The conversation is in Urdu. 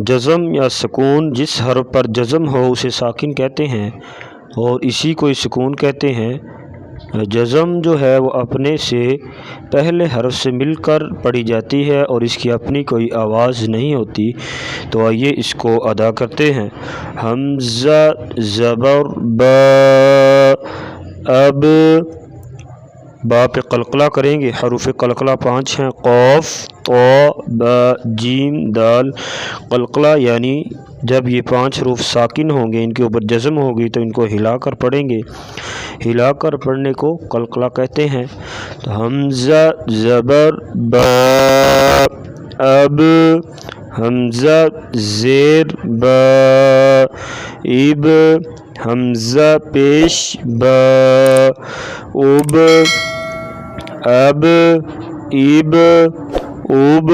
جزم یا سکون جس حرف پر جزم ہو اسے ساکن کہتے ہیں اور اسی کو سکون کہتے ہیں۔ جزم جو ہے وہ اپنے سے پہلے حرف سے مل کر پڑھی جاتی ہے اور اس کی اپنی کوئی آواز نہیں ہوتی۔ تو آئیے اس کو ادا کرتے ہیں۔ حمزہ زبر با، اب با پہ قلقلہ کریں گے۔ حروف قلقلہ 5 ہیں، قاف، طا، با، جیم، دال۔ قلقلہ یعنی جب یہ 5 حروف ساکن ہوں گے، ان کے اوپر جزم ہوگی تو ان کو ہلا کر پڑھیں گے۔ ہلا کر پڑھنے کو قلقلہ کہتے ہیں۔ تو حمزہ زبر با، اب، حمزہ زیر با، اب، حمزہ پیش با، اب، اب، اب، اب،